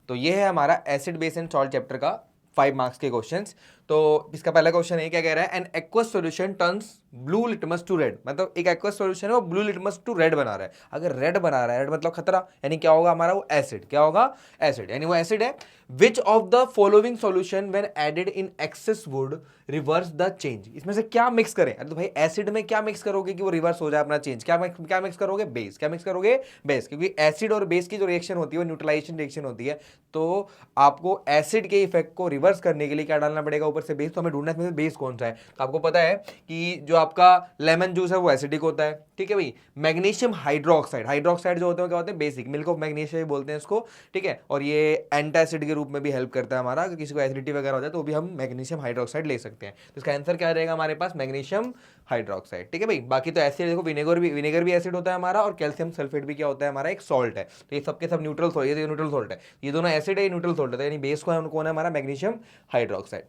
तो ये है हमारा acid base and salt chapter का 5 मार्क्स के क्वेश्चंस। तो इसका पहला क्वेश्चन है, क्या कह रहा है, an aqueous solution turns blue litmus to red. मतलब एक एक्वस सॉल्यूशन है वो ब्लू लिटमस टू रेड बना रहा है। अगर रेड बना रहा है, रेड मतलब खतरा, यानी क्या होगा हमारा, वो एसिड। क्या होगा, एसिड, यानी वो एसिड है। Which of the following solution when added in excess would reverse the change. इसमें से क्या मिक्स करें? अरे तो भाई एसिड में क्या मिक्स करोगे कि वो रिवर्स हो जाए अपना चेंज? क्या मिक्स करोगे? बेस। क्या मिक्स करोगे? बेस, क्योंकि एसिड और बेस की जो रिएक्शन होती है वो न्यूट्रलाइजेशन रिएक्शन होती है। तो आपको एसिड के इफेक्ट को रिवर्स करने के लिए क्या डालना पड़ेगा ऊपर से? बेस। तो हमें ढूंढना है इसमें बेस कौन सा है। तो आपको पता है कि जो आपका लेमन जूस है वो एसिडिक होता है, ठीक है भाई। मैग्नीशियम हाइड्रोक्साइड, हाइड्रोक्साइड जो होते हैं क्या होते हैं? बेसिक, मिल्क ऑफ मैग्नीशियम बोलते हैं इसको, ठीक है। और ये एंटासिड के रूप में भी हेल्प करता है हमारा, अगर किसी को एसिडिटी वगैरह हो जाए तो भी हम मैग्नीशियम हाइड्रोक्साइड ले सकते हैं। तो इसका आंसर क्या रहेगा हमारे पास? मैग्नीशियम हाइड्रोक्साइड, ठीक है भाई। बाकी तो एसिड देखो, विनेगर भी एसिड होता है हमारा, और कैल्शियम सल्फेट भी क्या होता है हमारा? एक सॉल्ट है। तो ये सबके सब न्यूट्रल सॉल्ट, ये न्यूट्रल सॉल्ट है, ये दोनों एसिड है, न्यूट्रल सॉल्ट है, यानी बेस कौन है हमारा? Magnesium hydroxide.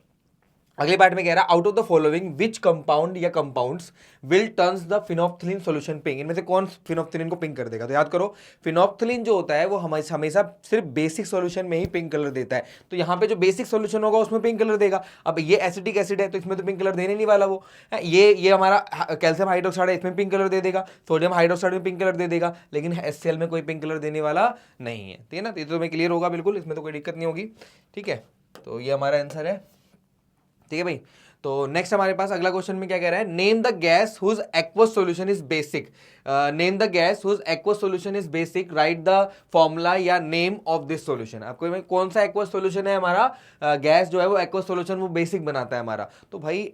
अगले पार्ट में कह रहा है, out of the following which compound या compounds will turns the phenolphthalein solution pink. इनमें से कौन फिनोप्थलीन को पिंक कर देगा? तो याद करो, फिनोप्थलीन जो होता है वो हमेशा सिर्फ बेसिक सॉल्यूशन में ही पिंक कलर देता है। तो यहाँ पे जो बेसिक सॉल्यूशन होगा उसमें पिंक कलर देगा। अब ये एसिडिक एसिड है तो इसमें तो पिंक कलर देने नहीं वाला वो। ये हमारा कैल्शियम हाइड्रोक्साइड है, इसमें पिंक कलर दे देगा। सोडियम हाइड्रोक्साइड में पिंक कलर दे देगा, लेकिन HCl में कोई पिंक कलर देने वाला नहीं है, ठीक है ना। तो ये तो तुम्हें क्लियर होगा बिल्कुल, इसमें तो कोई दिक्कत नहीं होगी, ठीक है। तो ये हमारा आंसर है, ठीक है भाई। तो नेक्स्ट हमारे पास अगला क्वेश्चन में क्या कह रहा है, name the gas whose aqueous solution is basic. Name the gas whose aqueous solution is basic, write the formula या नेम ऑफ दिस सॉल्यूशन। आपको कौन सा एक्वस सॉल्यूशन है हमारा? गैस जो है वो एक्वस सॉल्यूशन वो बेसिक बनाता है हमारा। तो भाई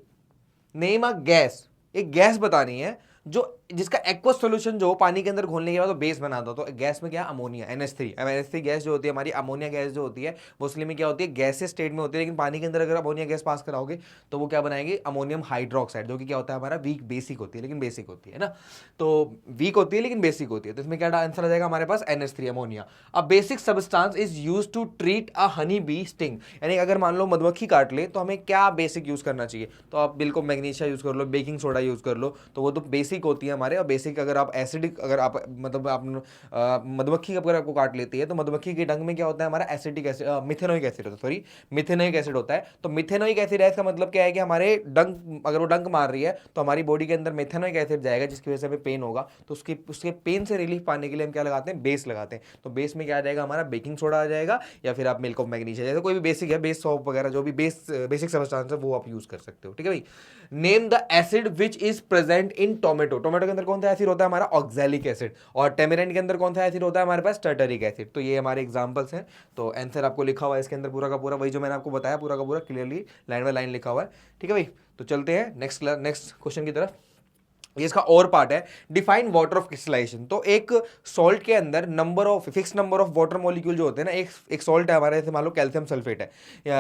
नेम अ गैस, एक गैस बतानी है जो जिसका एक्वस सॉल्यूशन जो पानी के अंदर घोलने के बाद तो बेस बनाता हो। तो गैस में क्या? Ammonia, NH3। अब NH3 गैस जो होती है हमारी, अमोनिया गैस जो होती है वो असली में क्या होती है? गैसेस स्टेट में होती है, लेकिन पानी के अंदर अगर अमोनिया गैस पास कराओगे तो वो क्या बनाएगी? अमोनियम हाइड्रोक्साइड, जो कि क्या होता है हमारा? वीक बेसिक होती है, लेकिन बेसिक होती है ना। तो वीक होती है लेकिन बेसिक होती है। तो इसमें क्या आंसर आ जाएगा हमारे पास? NH3, ammonia. A basic substance is use to treat a honey bee sting. यानी अगर मान लो मधुमक्खी काट ले तो हमें क्या बेसिक यूज करना चाहिए? तो आप बिल्कुल मैग्नीशिया यूज कर लो, बेकिंग सोडा यूज कर लो, तो वो तो बेसिक होती है हमारे। और बेसिक अगर आप एसिडिक, अगर आप मतलब आप मधुमक्खी अगर आपको काट लेती है तो मधुमक्खी के डंग में क्या होता है हमारा? एसिडिक एसिड, मिथेनोइक एसिड होता है, सॉरी मिथेनोइक एसिड होता है। तो मिथेनोइक एसिड है, इसका मतलब क्या है कि हमारे डंक, अगर वो डंक मार रही है तो हमारी बॉडी के अंदर मिथेनोइक एसिड जाएगा, जिसकी वजह से हमें पेन होगा। तो उसके पेन से रिलीफ पाने के लिए हम क्या लगाते हैं? बेस लगाते हैं। तो बेस में क्या आ जाएगा हमारा? बेकिंग सोडा आ जाएगा, या फिर आप मिल्क ऑफ मैग्नीशिया, जैसे कोई भी बेसिक है, बेस सॉप वगैरह जो भी बेसिक सब्सटेंस है वो आप यूज कर सकते हो, ठीक है भाई। Name the acid which is present in tomato. Tomato के अंदर कौन सा एसिड होता है हमारा? Oxalic acid. और टेमेरेंट के अंदर कौन सा एसिड होता है हमारे पास? Tartaric acid. तो ये हमारे एग्जांपल्स हैं। तो आंसर आपको लिखा हुआ है इसके अंदर पूरा का पूरा, वही जो मैंने आपको बताया पूरा का पूरा क्लियरली लाइन बाय लाइन लिखा हुआ है, ठीक है भाई। तो चलते हैं नेक्स्ट क्वेश्चन की तरफ। ये इसका और पार्ट है, डिफाइन वाटर ऑफ क्रिस्टलाइजेशन। तो एक सॉल्ट के अंदर fix number of water molecule जो होते हैं ना, एक सॉल्ट है हमारे, जैसे मान लो कैल्शियम सल्फेट है,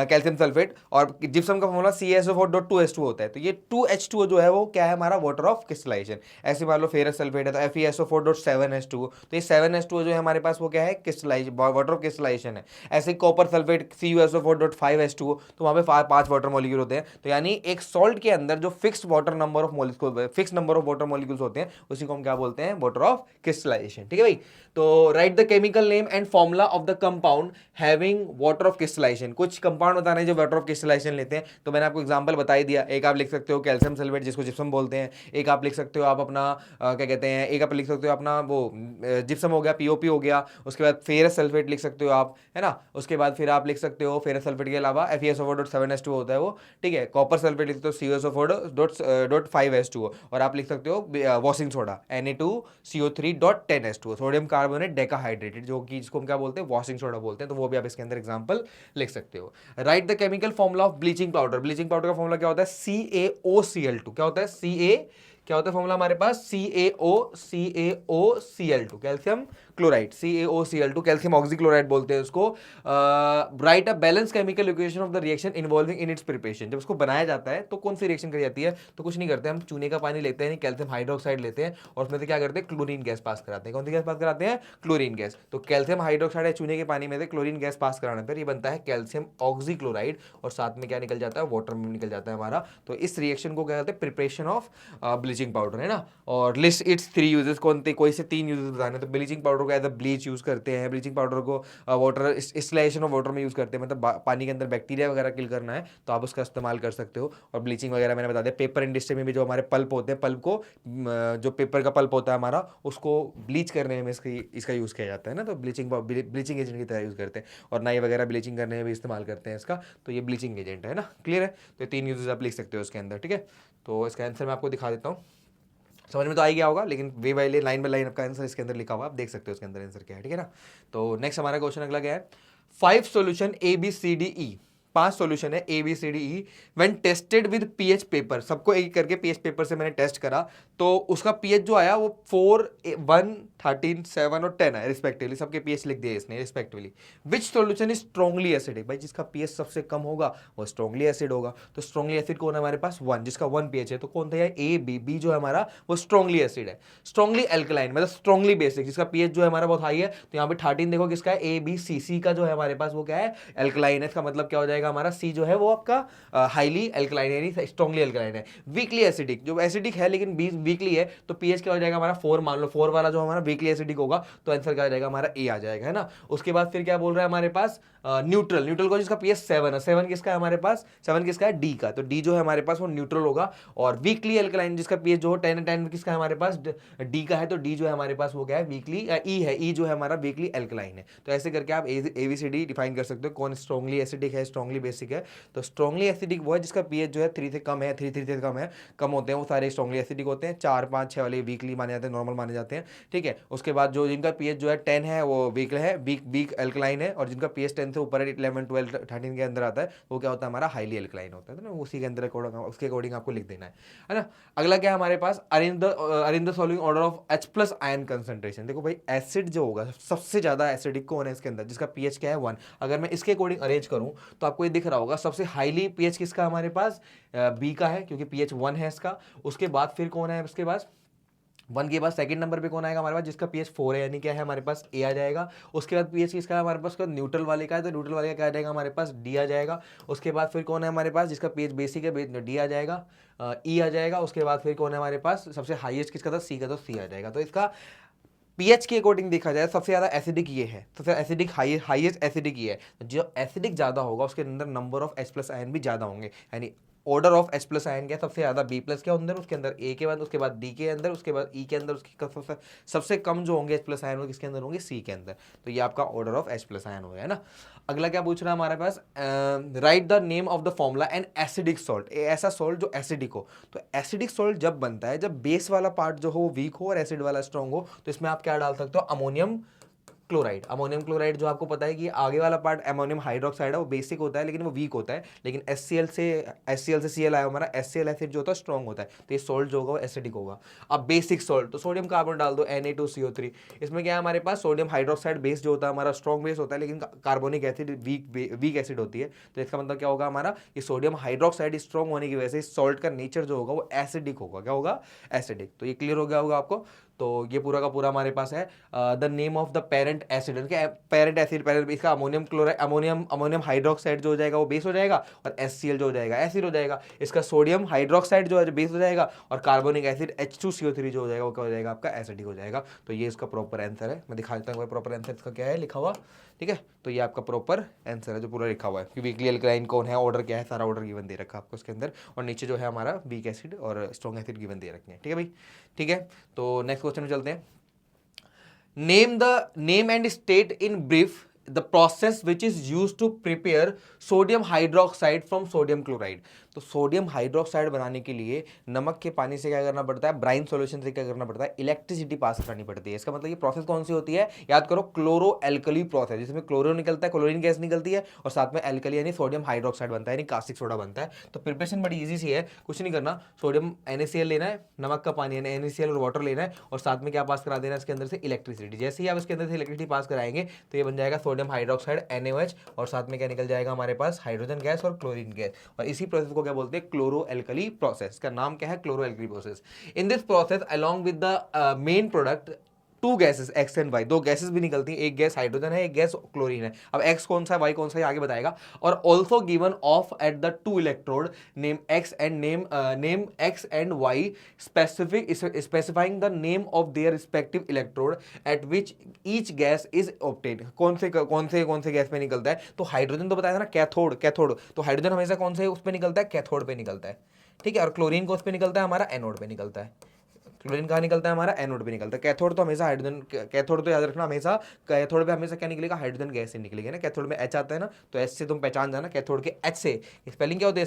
कैल्शियम सल्फेट, और जिप्सम का फॉर्मूला CaSO4.2H2 होता है। तो ये 2H2 जो है वो क्या है हमारा? Water of crystallisation. ऐसे मान लो फेरस सल्फेट है तो FeSO4.7H2। तो ये 7H2 जो है हमारे पास वो क्या है? क्रिस्टलाइज वाटर ऑफ क्रिस्टलाइजेशन है। ऐसे कॉपर सल्फेट CuSO4.5H2, तो वहां पे 5 वाटर मॉलिक्यूल होते हैं। तो यानी एक सॉल्ट के अंदर जो fix water number of molecule, fix number water molecules होते हैं, उसी को हम क्या बोलते हैं? वाटर ऑफ क्रिस्टलाइजेशन, ठीक है भाई। तो write the chemical name and formula of the compound having water of crystallisation. कुछ कंपाउंड बताने हैं जो वाटर ऑफ क्रिस्टलाइजेशन लेते हैं। तो मैंने आपको एग्जांपल बता ही दिया। एक आप लिख सकते हो कैल्शियम सल्फेट, जिसको जिप्सम बोलते हैं। एक आप लिख सकते हो आप अपना क्या कहते हैं, एक आप लिख सकते हो अपना वो जिप्सम हो गया, POP हो गया। उसके बाद फेरस सल्फेट लिख सकते हो आप, है ना। उसके बाद फिर आप लिख सकते हो फेरस सल्फेट के अलावा FeSO4.7H2 होता है वो, ठीक है। कॉपर सल्फेट लिख सकते हो CuSO4.5H2। और आप लिख सकते हो washing soda Na2CO3.10H2, sodium carbonate decahydrated, जो कि जिसको हम क्या बोलते हैं? वॉशिंग सोडा बोलते हैं। तो वो भी आप इसके अंदर एग्जांपल लिख सकते हो। Right the chemical formula of bleaching powder. Bleaching powder का फॉर्मूला क्या होता है? CaOCl2। क्या होता है? क्या होता है फॉर्मूला हमारे पास? CaOCl2, calcium chloride, CaOCl2, calcium oxychloride बोलते हैं उसको। Right a balance chemical equation of the reaction involving in its preparation. जब उसको बनाया जाता है तो कौन सी रिएक्शन करी जाती है? तो कुछ नहीं करते, हम चूने का पानी लेते हैं, कैल्शियम हाइड्रोक्साइड लेते हैं, और उसमें से क्या करते हैं? क्लोरीन गैस पास कराते हैं। कौन सी गैस पास कराते हैं? Chlorine gas. तो कैल्शियम हाइड्रोक्साइड है चूने के पानी में से क्लोरीन गैस पास कराने पर ये बनता है कैल्शियम ऑक्सीक्लोराइड, और साथ में क्या निकल जाता है? वाटर में निकल जाता है हमारा। तो इस रिएक्शन को क्या कहते हैं? प्रिपरेशन ऑफ ब्लीचिंग पाउडर, है ना। और लिस्ट इट्स 3 यूजेस, कोई से 3 यूजेस बताने। तो ब्लीचिंग पाउडर पाउडर को एज अ ब्लीच यूज़ करते हैं, ब्लीचिंग पाउडर को वाटर इंस्टॉलेशन ऑफ वाटर में यूज़ करते हैं, मतलब पानी के अंदर बैक्टीरिया वगैरह किल करना है तो आप उसका इस्तेमाल कर सकते हो। और ब्लीचिंग वगैरह मैंने बता दिया। पेपर इंडस्ट्री में भी जो हमारे पल्प होते हैं, पल्प को जो पेपर का पल्प होता है हमारा, उसको ब्लीच करने में इसका यूज़ किया जाता है ना, तो ब्लीचिंग एजेंट की तरह यूज़ करते हैं। और नाई वगैरह ब्लीचिंग करने में भी इस्तेमाल करते हैं इसका, तो ये ब्लीचिंग एजेंट है ना, क्लियर है। तो 3 यूजेस आप लिख सकते हो इसके अंदर, ठीक है। तो इसका आंसर मैं आपको दिखा देता हूँ, समझ में तो आ ही गया होगा, लेकिन way by line by line आपका आंसर इसके अंदर लिखा हुआ, आप देख सकते हो इसके अंदर आंसर क्या है, ठीक है ना। तो नेक्स्ट हमारा क्वेश्चन अगला क्या है, 5 सॉल्यूशन ABCDE, 5 सॉल्यूशन है ABCDE when tested with pH paper, सबको एक करके पीएच पेपर से मैंने टेस्ट करा, तो उसका पीएच जो आया वो 4, 1, 13, 7 और 10 है रिस्पेक्टिवली, सबके पीएच लिख दिए इसने respectively. Which solution is strongly acidic, भाई जिसका पीएच सबसे कम होगा वो स्ट्रॉन्गली एसिड होगा, तो स्ट्रॉन्गली एसिड कौन है हमारे पास 1, जिसका 1 पीएच है, तो कौन था यार A, B जो है हमारा वो स्ट्रॉन्गली एसिड है। स्ट्रॉन्गली एल्कलाइन मतलब स्ट्रॉन्गली बेसिक, जिसका पीएच जो है हमारा बहुत हाई है, तो यहाँ पे 13 देखो किसका है ABC का जो है हमारे पास वो क्या है एल्कलाइन है, इसका मतलब क्या हो जाएगा हमारा C जो है वो आपका हाईली एल्कलाइन है, स्ट्रॉन्गली एल्कलाइन है। वीकली एसिडिक, जो एसिडिक है लेकिन वीकली है, तो पीएच क्या हो जाएगा हमारा 4, मान लो 4 वाला जो हमारा वीकली एसिडिक होगा, तो आंसर क्या आ जाएगा हमारा A आ जाएगा, है ना। उसके बाद फिर क्या बोल रहा है हमारे पास न्यूट्रल, न्यूट्रल को जिसका पीएच 7 है, 7 किसका है हमारे पास, 7 किसका है D का, तो D जो है हमारे पास वो न्यूट्रल होगा। और वीकली एल्कलाइन जिसका पीएच जो 10 किसका है हमारे पास D का है, तो D जो है हमारे पास वो क्या है वीकली E है, E जो है हमारा वीकली एल्कलाइन है। तो ऐसे करके आप ABCD डिफाइन कर सकते हो कौन स्ट्रॉन्गली एसिडिक है, स्ट्रॉन्गली बेसिक है। तो स्ट्रॉन्गली एसिडिक वो है जिसका पीएच जो है 3 से कम है, 3 से कम है, कम होते हैं वो सारे स्ट्रॉन्गली एसिडिक होते हैं। 4, 5, 6 वाले वीकली माने जाते हैं, नॉर्मल माने जाते हैं, ठीक है। उसके बाद जो जिनका पीएच जो है 10 है वो वीक है, वीक एल्कलाइन है, और जिनका पीएच 10 से ऊपर है 11, 12, 13 के अंदर आता है वो क्या होता है हमारा हाईली एल्कलाइन होता है ना, उसी के अंदर उसके अकॉर्डिंग आपको लिख देना है ना। अगला क्या है हमारे पास, arrange the following order of H+ ion concentration. देखो भाई एसिड जो होगा सबसे ज्यादा एसिडिक कौन है इसके अंदर, जिसका पीएच क्या है 1, अगर मैं इसके अकॉर्डिंग अरेंज करूं तो आपको ये दिख रहा होगा सबसे हाईली पीएच किसका हमारे पास बी का है, क्योंकि पीएच 1 है इसका। उसके बाद फिर कौन है उसके पास 1 के बाद सेकंड नंबर पे कौन आएगा हमारे पास, जिसका पीएच 4 है, यानी क्या है हमारे पास A आ जाएगा। उसके बाद पीएच किसका है हमारे पास, न्यूट्रल वाले का है, तो न्यूट्रल वाले का क्या आ जाएगा हमारे पास D आ जाएगा। उसके बाद फिर कौन है हमारे पास जिसका पीएच बेसिक है, D आ जाएगा, E आ जाएगा। उसके बाद फिर कौन है हमारे पास सबसे हाईएस्ट किसका था C का, तो C आ जाएगा। तो इसका पीएच के अकॉर्डिंग देखा जाए सबसे ज्यादा एसिडिक ये है, सबसे एसिडिक हाईएस्ट एसिडिक ये है। जो एसिडिक ज्यादा होगा उसके अंदर नंबर ऑफ H+ आयन भी ज्यादा होंगे, यानी ऑर्डर ऑफ H+ आयन क्या सबसे ज्यादा B+ के अंदर, उसके अंदर A के बाद, उसके बाद D के अंदर, उसके बाद E के अंदर, उसकी सबसे कम जो होंगे H+ आयन वो किसके अंदर होंगे C के अंदर। तो ये आपका ऑर्डर ऑफ H+ आयन हो गया है ना। अगला क्या पूछ रहा है हमारे पास, write the name of the formula an acidic salt, ऐसा सॉल्ट जो एसिडिक हो। तो एसिडिक सॉल्ट जब बनता है जब बेस वाला पार्ट जो हो वीक हो और एसिड वाला स्ट्रॉन्ग हो, तो इसमें आप क्या डाल सकते हो अमोनियम क्लोराइड। अमोनियम क्लोराइड जो आपको पता है कि आगे वाला पार्ट अमोनियम हाइड्रोक्साइड है, वो बेसिक होता है लेकिन वो वीक होता है, लेकिन HCl से Cl आया हमारा HCl एसिड जो होता है स्ट्रॉन्ग होता है, तो ये सॉल्ट जो होगा वो एसिडिक होगा। अब बेसिक सॉल्ट तो सोडियम कार्बन डाल दो Na2CO3, इसमें क्या है हमारे पास सोडियम हाइड्रोक्साइड बेस जो होता है हमारा स्ट्रॉन्ग बेस होता है, लेकिन कार्बोनिक एसिड वीक एसिड होती है। तो इसका मतलब क्या होगा हमारा, ये सोडियम हाइड्रोक्साइड स्ट्रॉन्ग होने की वजह से सॉल्ट का नेचर जो होगा वो एसिडिक होगा, क्या होगा एसिडिक। तो ये क्लियर हो गया होगा आपको। तो ये पूरा का पूरा हमारे पास है the name of the parent acid, parent acid, इसका अमोनियम क्लोराइड, अमोनियम हाइड्रोक्साइड जो हो जाएगा वो बेस हो जाएगा, और HCl जो हो जाएगा एसिड हो जाएगा। इसका सोडियम हाइड्रोक्साइड जो है बेस हो जाएगा, और कार्बोनिक एसिड H2CO3 जो हो जाएगा वो क्या हो जाएगा आपका एसिडिक हो जाएगा। तो ये इसका प्रॉपर आंसर है, मैं दिखा देता हूँ प्रॉपर आंसर इसका क्या है लिखा हुआ, ठीक है। तो ये आपका प्रॉपर आंसर है जो पूरा लिखा हुआ है कि वीकली एल्कलाइन कौन है, ऑर्डर क्या है, सारा ऑर्डर गिवन दे रखा है आपको उसके अंदर, और नीचे जो है हमारा वीक एसिड और स्ट्रॉन्ग एसिड गिवन दे रखे हैं, ठीक है भाई, ठीक है। तो नेक्स्ट क्वेश्चन में चलते हैं। Name and state in brief the process which is used to prepare sodium hydroxide from sodium chloride। तो सोडियम हाइड्रोक्साइड बनाने के लिए नमक के पानी से क्या करना पड़ता है, ब्राइन सॉल्यूशन से क्या करना पड़ता है, इलेक्ट्रिसिटी पास करनी पड़ती है। इसका मतलब ये प्रोसेस कौन सी होती है, याद करो क्लोरो एल्कली प्रोसेस, जिसमें क्लोरो निकलता है, क्लोरीन गैस निकलती है, और साथ में एल्कली यानी सोडियम हाइड्रोक्साइड बनता है, यानी कास्टिक सोडा बनता है। तो प्रिपरेशन बड़ी ईजी सी है, कुछ नहीं करना, सोडियम NaCl लेना है, नमक का पानी यानी NaCl और वाटर लेना है, और साथ में क्या पास करा देना है इसके अंदर से इलेक्ट्रिसिटी। जैसे ही आप इसके अंदर से इलेक्ट्रिसिटी पास कराएंगे तो ये बन जाएगा सोडियम हाइड्रोक्साइड NaOH, और साथ में क्या निकल जाएगा हमारे पास हाइड्रोजन गैस और क्लोरीन गैस। और इसी प्रोसेस को क्या बोलते हैं, क्लोरो एल्कली प्रोसेस। का नाम क्या है, chloro alkali process. In this process along with the main product two gases X and Y, दो गैसेस भी निकलती हैं, एक गैस हाइड्रोजन है, एक गैस क्लोरीन है। अब एक्स कौन सा है, वाई कौन सा है, आगे बताएगा। और also given off at the two electrode name X and name X and Y specifying the name of their respective electrode at which each gas is obtain. कौन से गैस पे निकलता है, तो हाइड्रोजन तो बताया था ना, कैथोड, कैथोड तो हाइड्रोजन हमेशा कौन से उस पे निकलता है, कैथोड पे निकलता है, ठीक है। और क्लोरीन को उस पे निकलता है हमारा एनोड पे निकलता है। क्लोरीन कहाँ निकलता है हमारा, एनोड पे निकलता है। कैथोड तो हमेशा हाइड्रोजन, कैथोड तो याद रखना हमेशा, कैथोड पे हमेशा क्या निकलेगा, हाइड्रोजन गैस से निकलेगी ना। कैथोड में एच आता है ना, तो एच से तुम पहचान जाना, कैथोड के एच से स्पेलिंग क्या होती है,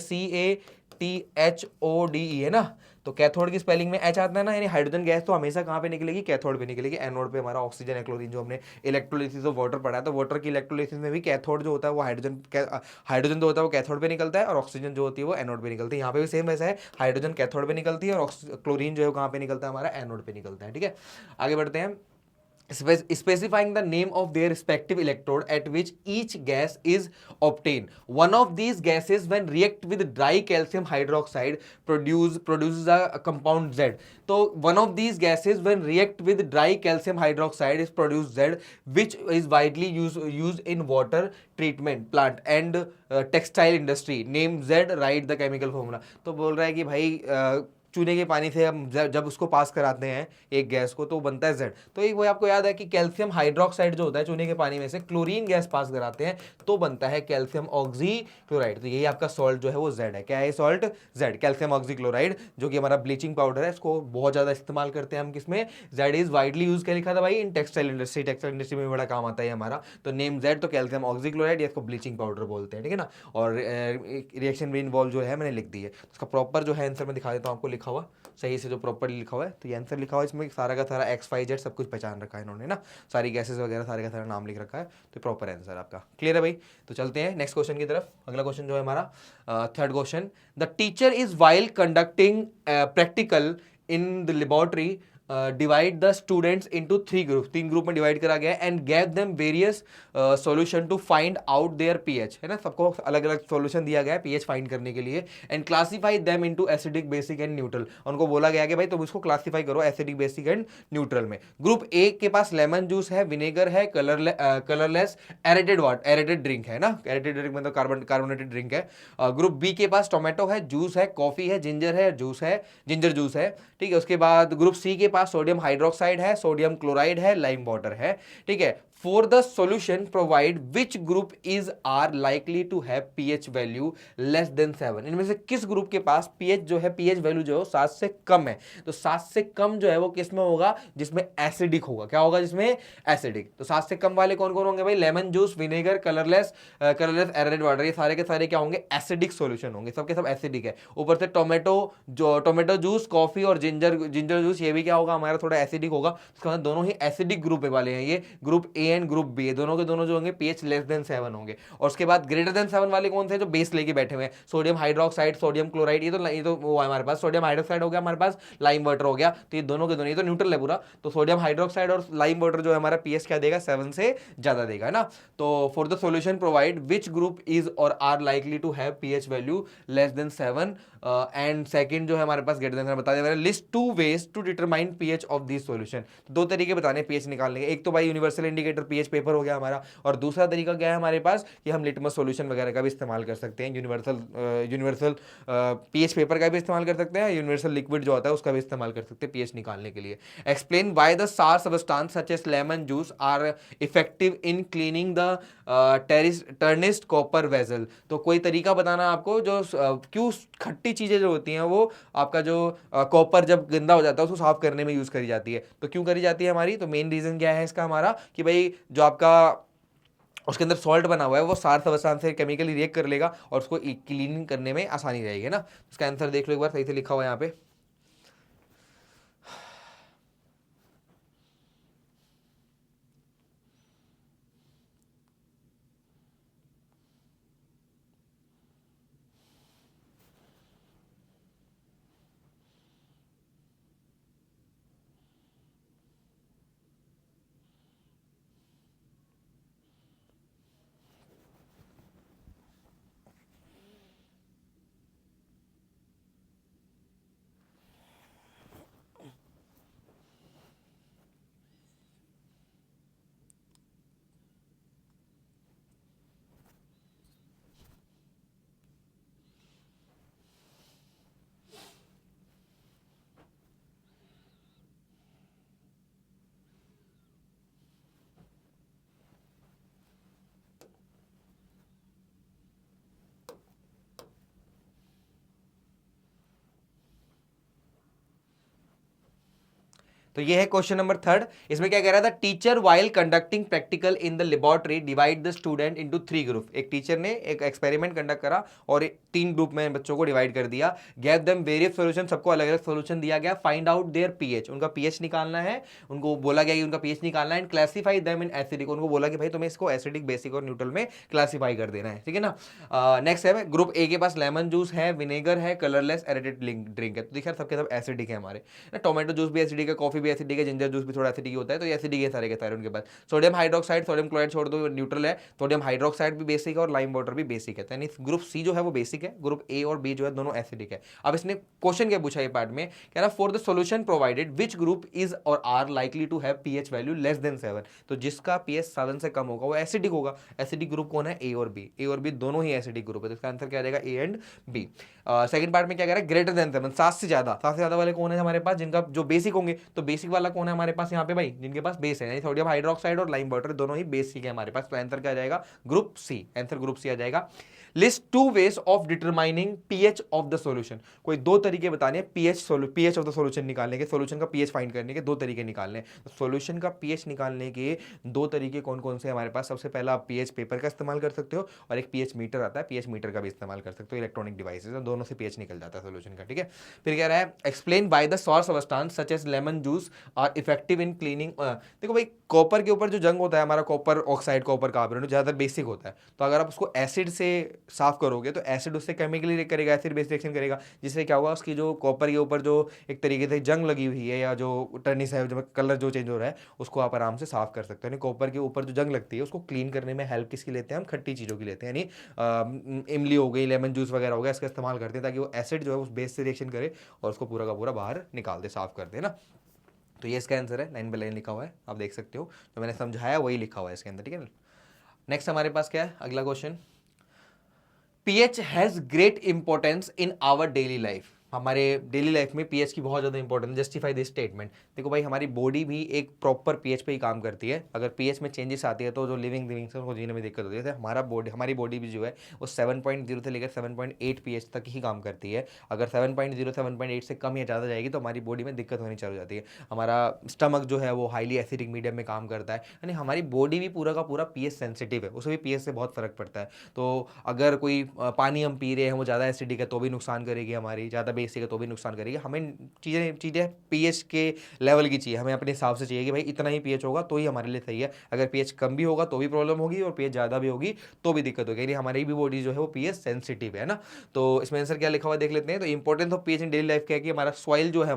CATHODE है ना। तो कैथोड की स्पेलिंग में एच आता है ना, यानी हाइड्रोजन गैस तो हमेशा कहाँ पे निकलेगी, कैथोड पे निकलेगी। एनोड पे हमारा ऑक्सीजन है, क्लोरीन, जो हमने इलेक्ट्रोलिसिस ऑफ वाटर पढ़ा है, तो वाटर की इलेक्ट्रोलिसिस में भी कैथोड जो होता है वो हाइड्रोजन जो होता है वो कैथोड पे निकलता है, और ऑक्सीजन जो होती है वो एनोड पे निकलती है। यहाँ पे भी सेम वैसा है, हाइड्रोजन कैथोड पे निकलती है और क्लोरीन जो है कहाँ पे निकलता है, हमारा एनोड पे निकलता है, ठीक है। आगे बढ़ते हैं। Specifying the name of their respective electrode at which each gas is obtained. One of these gases, when react with dry calcium hydroxide, produces a compound Z. So one of these gases, when react with dry calcium hydroxide, is produced Z, which is widely used in water treatment plant and textile industry. Name Z, write the chemical formula. तो बोल रहा है कि भाई चूने के पानी से हम जब उसको पास कराते हैं एक गैस को, तो बनता है जेड। तो एक वो आपको याद है कि कैल्शियम हाइड्रोक्साइड जो होता है चूने के पानी में से क्लोरीन गैस पास कराते हैं तो बनता है कैल्शियम ऑक्सी क्लोराइड। तो यही आपका सॉल्ट जो है वो जेड है। क्या है salt, Z, calcium oxy chloride, जो कि हमारा ब्लीचिंग पाउडर है। इसको बहुत ज्यादा इस्तेमाल करते हैं हम किसमें, जेड इज वाइडली यूज, क्या लिखा था भाई, in textile industry. Textile industry में बड़ा काम आता है हमारा। तो नेम जेड, तो कैल्शियम ऑक्सी क्लोराइड, या इसको ब्लीचिंग पाउडर बोलते हैं, ठीक है ना। और रिएक्शन में इन्वॉल्व जो है मैंने लिख दी है। उसका प्रॉपर जो है आंसर मैं दिखा देता हूँ आपको, लिखा हुआ सही से जो प्रॉपर्ली लिखा हुआ है। तो ये आंसर लिखा हुआ है, इसमें सारा का सारा XYZ सब कुछ पहचान रखा है इन्होंने ना, सारी गैसेस वगैरह सारे का सारा नाम लिख रखा है। तो प्रॉपर आंसर आपका क्लियर है भाई। तो चलते हैं नेक्स्ट क्वेश्चन की तरफ। अगला क्वेश्चन जो है हमारा third question, the teacher is while conducting practical in the laboratory divide the students into three group, तीन ग्रुप में डिवाइड करा गया and gave them various solution to find out their pH, है ना। सबको अलग अलग सॉल्यूशन दिया गया है पीएच फाइंड करने के लिए। And classify them into acidic, basic and neutral. उनको बोला गया कि भाई तुम इसको क्लासीफाई करो एसिडिक, बेसिक एंड न्यूट्रल में। ग्रुप ए के पास लेमन जूस है, विनेगर है, colourless aerated water, aerated drink है ना, एरेटेड ड्रिंक मतलब कार्बोनेटेड ड्रिंक है। ग्रुप बी के पास टोमेटो है, जूस है, कॉफी है, जिंजर है, जूस है, जिंजर जूस है, ठीक है। उसके बाद ग्रुप सी के पास सोडियम हाइड्रोक्साइड है, सोडियम क्लोराइड है, लाइम वाटर है, ठीक है। For the solution provide which group is are likely to have pH value less than 7। इनमें से किस ग्रुप के पास पीएच जो है, पीएच वैल्यू जो है 7 से कम है। तो 7 से कम जो है वो किस में होगा, जिसमें एसिडिक होगा। क्या होगा, जिसमें एसिडिक। तो 7 से कम वाले कौन कौन होंगे भाई, lemon juice, vinegar, colourless aerated water, ये सारे के सारे क्या होंगे, एसिडिक सॉल्यूशन होंगे, सबके सब एसिडिक है। ऊपर से टोमेटो जूस, कॉफी और जिंजर जूस, ये भी क्या होगा हमारा, थोड़ा एसिडिक होगा। उसके बाद दोनों ही एसिडिक ग्रुप वाले हैं, ये group A and group B, दोनों के दोनों जो होंगे पीएच लेस देन 7 होंगे। और उसके बाद ग्रेटर देन 7 वाले कौन से, जो बेस लेके बैठे हुए हैं, सोडियम हाइड्रोक्साइड, सोडियम क्लोराइड, ये तो वो है हमारे पास, सोडियम हाइड्रोक्साइड हो गया हमारे पास, लाइम वाटर हो गया। तो ये दोनों के दोनों, ये तो न्यूट्रल है पूरा। तो सोडियम हाइड्रोक्साइड और लाइम वाटर जो है हमारा पीएच क्या देगा, 7 से ज्यादा देगा, है ना। तो for the solution provide which group is or are likely to have pH value less than 7 and second जो है हमारे पास ग्रेटर देन, बता दें list two ways to determine pH of this solution. दो तरीके बताने पीएच निकालने के, एक तो भाई यूनिवर्सल इंडिकेटर पीएच पेपर हो गया हमारा, और दूसरा तरीका क्या है हमारे पास कि हम लिटमस सॉल्यूशन वगैरह का भी इस्तेमाल कर सकते हैं। यूनिवर्सल पीएच पेपर का भी इस्तेमाल कर सकते हैं, यूनिवर्सल लिक्विड जो होता है उसका भी इस्तेमाल कर सकते हैं पीएच निकालने के लिए। Explain why the sour substance such as lemon juice are effective in cleaning the tarnished copper vessel. तो कोई तरीका बताना आपको जो क्यों खट्टी चीजें जो होती हैं वो आपका जो कॉपर जब गंदा हो जाता है उसको साफ करने में यूज करी जाती है। तो क्यों करी जाती है हमारी, तो मेन रीजन क्या है इसका हमारा कि भाई जो आपका उसके अंदर सॉल्ट बना हुआ है वो सार सबस्टांस से केमिकली रिएक्ट कर लेगा और उसको क्लीनिंग करने में आसानी रहेगी ना। इसका आंसर देख लो एक बार, सही से लिखा हुआ है यहाँ पे। तो ये है क्वेश्चन नंबर 3। इसमें क्या कह रहा था, teacher while conducting practical in the laboratory divide the student into 3 group. एक टीचर ने एक एक्सपेरिमेंट कंडक्ट करा और 3 ग्रुप में बच्चों को डिवाइड कर दिया। गैव देम वेरियस सॉल्यूशन, सबको अलग अलग सॉल्यूशन दिया गया। फाइंड आउट देयर पीएच, उनका पीएच निकालना है, उनको बोला गया कि उनका पीएच निकालना है। And classify them in acidic, उनको बोला कि भाई तुम्हें इसको एसिडिक, बेसिक और न्यूट्रल में क्लासिफाई कर देना है, ठीक है ना। नेक्स्ट है ग्रुप ए के पास लेमन जूस है, विनेगर है, कलरलेस एरेटेड ड्रिंक है। तो देखिए सबके सब एसिडिक है हमारे, टोमेटो जूस भी एसिडिक है, कॉफी भी एसिडिक है, जिंजर जूस भी थोड़ा एसिडिक होता है, तो ये एसिडिक है सारे के सारे उनके पास। सोडियम हाइड्रोक्साइड, सोडियम क्लोराइड छोड़ दो, न्यूट्रल है। सोडियम हाइड्रोक्साइड भी बेसिक है और लाइम वाटर भी बेसिक है, यानी ग्रुप सी जो है वो बेसिक है, ग्रुप ए और बी जो है दोनों एसिडिक है। अब इसने क्वेश्चन क्या पूछा ये पार्ट में, कह रहा for the solution provided which group is or are likely to have pH value less than 7। तो जिसका पीएच 7 से कम होगा वो एसिडिक होगा। एसिडिक ग्रुप कौन है, ए और बी। ए और बी दोनों ही एसिडिक ग्रुप है, तो इसका आंसर क्या आ जाएगा, A and B. Second part में क्या कह रहा है, ग्रेटर देन 7, 7 से ज्यादा वाले कौन है हमारे पास, जिनका जो बेसिक होंगे। तो बेसिक वाला कौन है हमारे पास यहाँ पे भाई, जिनके पास बेस है, यानी सोडियम हाइड्रोक्साइड और लाइम वाटर दोनों ही बेसिक है हमारे पास। तो आंसर क्या आ जाएगा, group C. Answer group C आ जाएगा। List 2 ways of determining pH of the solution. कोई 2 तरीके बताने हैं पीएच ऑफ द सॉल्यूशन निकालने के, सॉल्यूशन का पीएच फाइंड करने के 2 तरीके निकालने हैं। तो सॉल्यूशन का पीएच निकालने के 2 तरीके कौन कौन से हमारे पास। सबसे पहला आप पीएच पेपर का इस्तेमाल कर सकते हो, और एक पीएच मीटर आता है, पीएच मीटर का भी इस्तेमाल कर सकते हो। इलेक्ट्रॉनिक डिवाइसेज है, दोनों से पीएच निकल जाता है सॉल्यूशन का, ठीक है। फिर कह रहा है explain by the source substance such as lemon juice are effective in cleaning. देखो भाई कॉपर के ऊपर जो जंग होता है हमारा, कॉपर ऑक्साइड, कॉपर कार्बोनेट ज्यादातर बेसिक होता है। तो अगर आप उसको एसिड से साफ करोगे तो एसिड उससे केमिकली रिएक्ट करेगा, एसिड बेस रिएक्शन करेगा, जिससे क्या होगा, उसकी जो कॉपर के ऊपर जो एक तरीके से जंग लगी हुई है या जो टर्निश है, जो कलर जो चेंज हो रहा है, उसको आप आराम से साफ कर सकते हो। यानी कॉपर के ऊपर जो जंग लगती है उसको क्लीन करने में हेल्प किसकी लेते हैं हम, खट्टी चीज़ों की लेते हैं, यानी इमली हो गई, लेमन जूस वगैरह हो गया, इसका इस्तेमाल करते हैं ताकि वो एसिड जो है उस बेस से रिएक्शन करे और उसको पूरा का पूरा बाहर निकाल दे, साफ कर दे ना। तो ये इसका आंसर है, लाइन बाय लाइन लिखा हुआ है, आप देख सकते हो, जो मैंने समझाया वही लिखा हुआ है इसके अंदर, ठीक है ना। नेक्स्ट हमारे पास क्या है, अगला question, pH has great importance in our daily life. हमारे डेली लाइफ में पीएच की बहुत ज़्यादा इंपॉर्टेंस। Justify this statement. देखो भाई हमारी बॉडी भी एक प्रॉपर पीएच पे ही काम करती है। अगर पीएच में चेंजेस आती है तो जो लिविंग है उनको जीने में दिक्कत होती है। हमारी बॉडी भी जो है वो 7.0 से लेकर 7.8 पीएच तक ही काम करती है। अगर 7.0 7.8 से कम या ज़्यादा जाएगी तो हमारी बॉडी में दिक्कत होनी चालू हो जाती है। हमारा स्टमक जो है वो हाईली एसिडिक मीडियम में काम करता है, यानी हमारी बॉडी भी पूरा का पूरा पीएच सेंसिटिव है, उसे भी पीएच से बहुत फर्क पड़ता है। तो अगर कोई पानी हम पी रहे हैं वो ज़्यादा एसिडिक है तो भी नुकसान करेगी, हमारी ज़्यादा बेसिक है तो भी नुकसान करेगी। हमें चीज़ें पीएच के लेवल की चाहिए, हमें अपने हिसाब से चाहिए कि भाई इतना ही पीएच होगा तो ही हमारे लिए सही है। अगर पीएच कम भी होगा तो भी प्रॉब्लम होगी और पीएच ज़्यादा भी होगी तो भी दिक्कत होगी, यानी हमारी भी बॉडी जो है वो पीएच सेंसिटिव है ना। तो इसमें आंसर क्या लिखा हुआ देख लेते हैं। तो importance of pH in daily life क्या है कि हमारा सॉइल जो है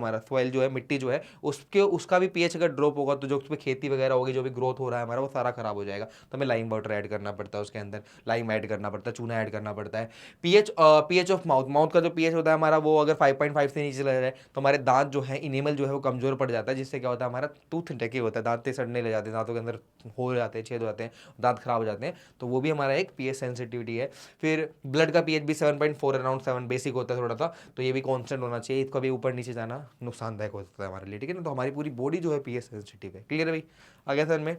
मिट्टी जो है उसका भी पीएच अगर ड्रॉप होगा तो जो उसमें खेती वगैरह होगी, जो भी ग्रोथ हो रहा है हमारा, वो सारा खराब हो जाएगा। तो हमें लाइम वाटर ऐड करना पड़ता है, उसके अंदर लाइम ऐड करना पड़ता है, चूना ऐड करना पड़ता है। पीएच ऑफ माउथ का जो पीएच होता है हमारा, वो अगर 5.5 से नीचे चला जाए तो हमारे दांत जो है, इनेमल जो है वो कमजोर पड़ जाता है, जिससे क्या होता है हमारा टूथ डैके होता है, दांत सड़ने लग जाते हैं, दांतों के अंदर हो जाते हैं, छेद हो जाते हैं, दांत खराब हो जाते हैं। तो वो भी हमारा एक पीएच सेंसिटिविटी है। फिर ब्लड का पीएच भी 7.4 अराउंड 7 बेसिक होता है थोड़ा सा, तो ये भी कॉन्स्टेंट होना चाहिए, इसका भी ऊपर नीचे जाना नुकसानदायक हो सकता है हमारे लिए, ठीक है ना। तो हमारी पूरी बॉडी जो है पीएच सेंसिटिव है। क्लियर है भाई, आगे सर में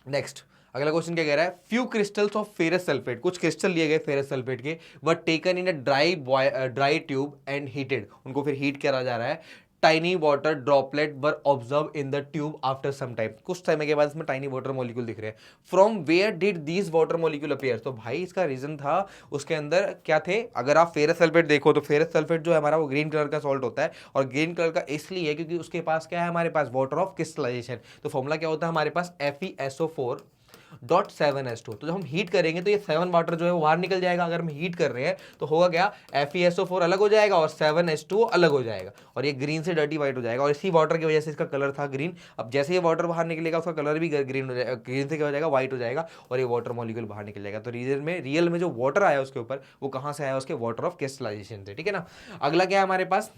नेक्स्ट अगला क्वेश्चन क्या कह रहा है, few crystals of ferrous sulphate, कुछ क्रिस्टल लिए गए फेरस सल्फेट के, were taken in a dry tube and heated, उनको फिर हीट करा जा रहा है। Tiny water droplet were observe in the tube after some time, कुछ समय के बाद इसमें टाइनी वाटर मॉलिक्यूल दिख रहे हैं। From where did these water molecule appear, तो भाई इसका रीजन था उसके अंदर क्या थे। अगर आप फेरस सल्फेट देखो तो फेरस सल्फेट जो है हमारा वो ग्रीन कलर का सॉल्ट होता है, और ग्रीन कलर का इसलिए है क्योंकि उसके पास क्या है, हमारे पास वाटर ऑफ क्रिस्टलाइजेशन। तो फॉर्मूला क्या होता है हमारे पास, FeSO4.7H2। तो जब हम हीट करेंगे तो ये 7 वाटर जो है वो बाहर निकल जाएगा। अगर हम हीट कर रहे हैं तो होगा क्या, FeSO4 अलग हो जाएगा और 7H2 अलग हो जाएगा, और ये ग्रीन से डर्टी व्हाइट हो जाएगा, और इसी वाटर की वजह से इसका कलर था ग्रीन। अब जैसे ये वाटर बाहर निकलेगा उसका कलर भी ग्रीन हो जाएगा, ग्रीन से क्या हो जाएगा, व्हाइट हो जाएगा, और ये वाटर मॉलिक्यूल बाहर निकल जाएगा। तो रियल में जो वाटर आया उसके ऊपर वो कहाँ से आया, उसके वाटर ऑफ क्रिस्टलाइजेशन से, ठीक है ना। अगला क्या है हमारे पास,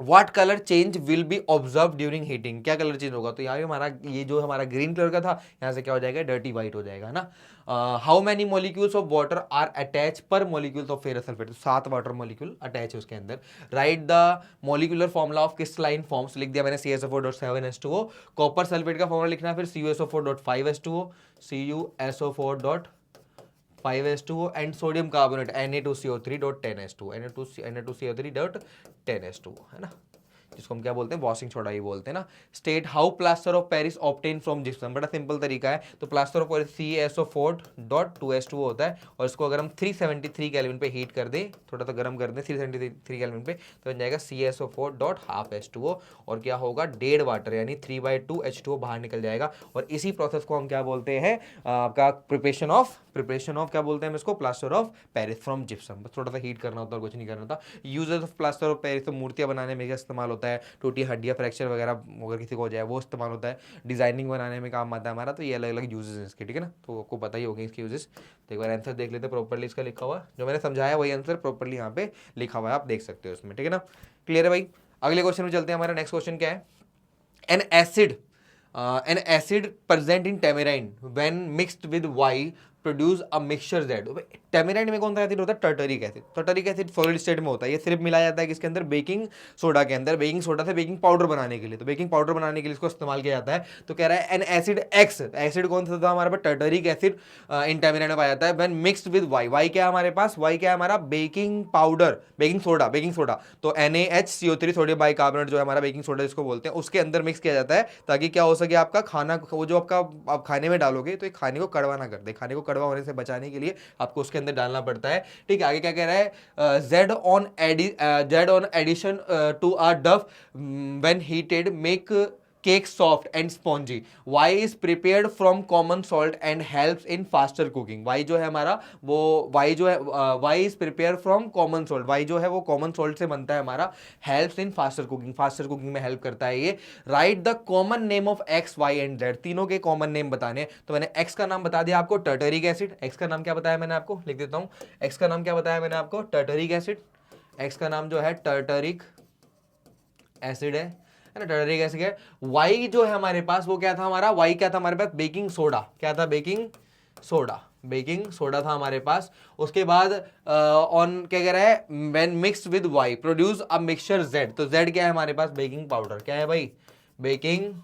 what colour change will be observe during heating, क्या कलर चेंज होगा। तो यहाँ भी हमारा ये जो हमारा ग्रीन कलर का था यहाँ से क्या हो जाएगा, डर्टी व्हाइट हो जाएगा ना। How many molecules of water are attach per molecules of ferrous sulphate, 7 water molecule attach है उसके अंदर। Write the molecular formula of crystalline forms, लिख दिया मैंने CuSO4.7H2O। कॉपर सल्फेट का फॉर्मुला लिखना है फिर CuSO4.5H2O, CuSO4.5H2O and sodium carbonate Na2CO3.10H2, Na2CO3.10H2 है ना। जिसको हम क्या बोलते हैं, वॉशिंग सोडा ही बोलते हैं ना। State how plaster of Paris obtain from gypsum, बड़ा सिंपल तरीका है। तो प्लास्टर ऑफ पेरिस CaSO4.2H2O होता है, और इसको अगर हम 373 केल्विन पे हीट कर दें, थोड़ा सा गर्म कर दें 373 केल्विन पे, तो बन जाएगा CaSO4.12H2O, और क्या होगा, डेड वाटर यानी 3/2H2O बाहर निकल जाएगा। और इसी प्रोसेस को हम क्या बोलते हैं, आपका प्रिपरेशन ऑफ क्या बोलते हैं हम इसको, plaster of Paris from gypsum. बस थोड़ा सा हीट करना होता है और कुछ नहीं करना था। Uses of plaster of Paris, तो मूर्तियां बनाने में क्या इस्तेमाल होता है, टूटी हड्डियां फ्रैक्चर वगैरह अगर किसी को हो जाए वो इस्तेमाल होता है। डिजाइनिंग बनाने में काम आता है हमारा। तो ये अलग अलग यूजेस हैं इसके, ठीक है ना, तो आपको पता ही होगा इसके यूजेस। तो एक बार आंसर देख लेते हैं प्रॉपर्ली, इसका लिखा हुआ जो मैंने समझाया वही आंसर प्रॉपर्ली यहाँ पे लिखा हुआ है, आप देख सकते हो इसमें, ठीक है ना। क्लियर है भाई। अगले क्वेश्चन में चलते हैं। हमारा नेक्स्ट क्वेश्चन क्या है, an acid present in tamarind when mixed with Y produce a mixture Z। टैमेराइंड में कौन सा एसिड होता है, tartaric acid. Tartaric acid solid state में होता है, ये सिर्फ मिलाया जाता है किसके अंदर, बेकिंग सोडा के अंदर। बेकिंग सोडा से बेकिंग पाउडर बनाने के लिए, तो बेकिंग पाउडर बनाने के लिए इसको इस्तेमाल किया जाता है। तो कह रहा है एन एसिड एक्स, एसिड कौन सा था हमारे पास, टर्टरिक एसिड इन टैमेराइंड में पाया जाता है when mixed with Y. Y क्या है हमारे पास, वाई क्या है हमारा, बेकिंग पाउडर, बेकिंग सोडा। तो NaHCO3 सोडियम बाइकार्बोनेट जो है हमारा बेकिंग सोडा जिसको बोलते हैं, उसके अंदर मिक्स किया जाता है, ताकि क्या हो सके, आपका खाना वो जो आपका आप खाने में डालोगे तो ये खाने को कड़वा ना कर दे। खाने को कड़वा होने से बचाने के लिए आपको उसके अंदर डालना पड़ता है, ठीक है। आगे क्या कह रहा है, Z on addition to a dough when heated make cake soft and spongy. Y is prepared from common salt and helps in faster cooking. Y जो है हमारा वो Y जो है Y is prepared from common salt. Y जो है वो common salt से बनता है हमारा, helps in faster cooking. faster cooking में help करता है ये। Write the common name of X, Y and Z. तीनों के common name बताने। तो मैंने X का नाम बता दिया आपको, टर्टरिक एसिड। X का नाम क्या बताया मैंने आपको, लिख देता हूँ। X का नाम क्या बताया मैंने आपको, टर्टरिक एसिड। X का नाम जो है टर्टरिक एसिड है ना, टर्टरिक एसिड है। वाई जो है हमारे पास वो क्या था हमारा, वाई क्या था हमारे पास, बेकिंग सोडा। क्या था, बेकिंग सोडा था हमारे पास। उसके बाद ऑन क्या कह रहा है, when mixed with Y produce a mixture Z. तो जेड क्या है हमारे पास, बेकिंग पाउडर। क्या है भाई, बेकिंग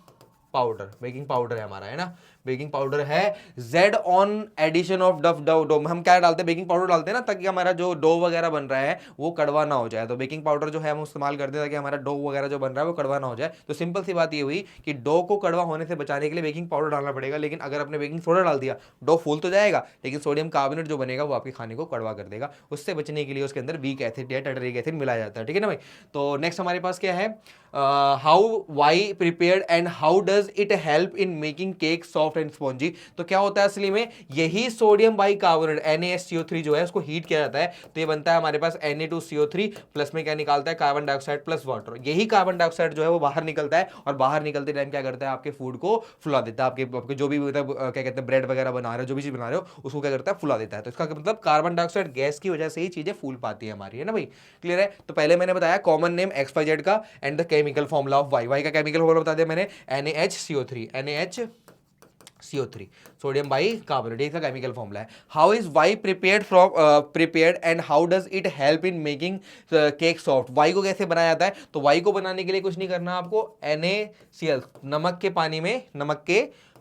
पाउडर है हमारा, है ना, बेकिंग पाउडर है। Z on addition of dough, हम क्या डालते हैं, बेकिंग पाउडर डालते हैं ना, ताकि हमारा जो डो वगैरह बन रहा है वो कड़वा ना हो जाए। तो बेकिंग पाउडर जो है हम इस्तेमाल करते हैं ताकि हमारा डो वगैरह जो बन रहा है वो कड़वा ना हो जाए। तो सिंपल सी बात ये हुई कि डो को कड़वा होने से बचाने के लिए बेकिंग पाउडर डालना पड़ेगा, लेकिन अगर आपने बेकिंग सोडा डाल दिया, डो फूल तो जाएगा, लेकिन सोडियम कार्बोनेट जो बनेगा वो आपके खाने को कड़वा कर देगा। उससे बचने के लिए उसके अंदर वीक एसिड या टर्टरिक एसिड मिलाया जाता है, ठीक है ना भाई। तो नेक्स्ट हमारे पास क्या है, how why prepared and how does it help in making cake soft and spongy. तो क्या होता है असली में, यही सोडियम बाइकार्बोनेट NaSCO3 जो है उसको हीट किया जाता है, तो ये बनता है हमारे पास Na2CO3 प्लस में क्या निकालता है, कार्बन डाइऑक्साइड प्लस वाटर। यही कार्बन डाइऑक्साइड जो है वो बाहर निकलता है, और बाहर निकलते टाइम क्या करता है, आपके फूड को फुला देता है। आपके जो भी मतलब क्या कहते हैं, ब्रेड वगैरह बना रहे हो, जो भी चीज बना रहे हो, उसको क्या करता है, फुला देता है। तो इसका मतलब कार्बन डाइऑक्साइड गैस की वजह से ही चीजें फूल पाती है हमारी, है ना भाई। क्लियर है। तो पहले मैंने बताया कॉमन नेम XYZ का and the chemical formula of Y. Y का केमिकल फॉर्मूला बता दिया मैंने, NaHCO3 सोडियम बाइकार्बोनेट, इसका केमिकल फॉर्मूला है। How is Y prepared and how does it help in making cake soft. Y को कैसे बनाया जाता है, तो वाई को बनाने के लिए कुछ नहीं करना आपको, NaCl नमक के